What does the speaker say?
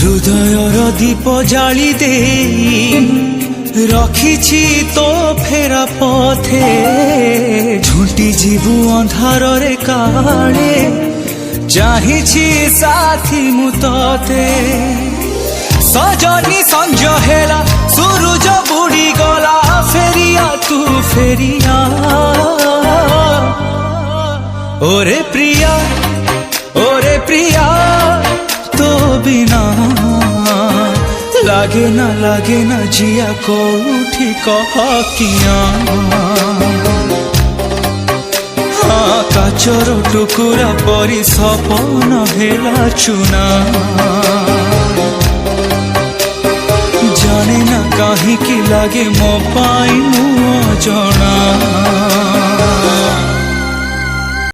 হৃদয়র দীপ জালি দেই রখিছি তো ফেরা পথে ঝুঁটি ଯିବୁ ଅନ୍ଧାରରେ କାଳେ ଚାହିଁଛି ସାଥୀ ମୁଁ ତତେ ସଜନି ସଞ୍ଜ ହେଲା ସୂରୁଜ ବୁଡ଼ି ଗଲା ଫେରିଆ ତୁ ଫେରିଆ ओरे प्रिया तो बिना लागे ना जिया कोठी कह किया काचर टुकुरा परी सपन हेला चुना जाने ना कहीं की लागे मो पाई मु जना।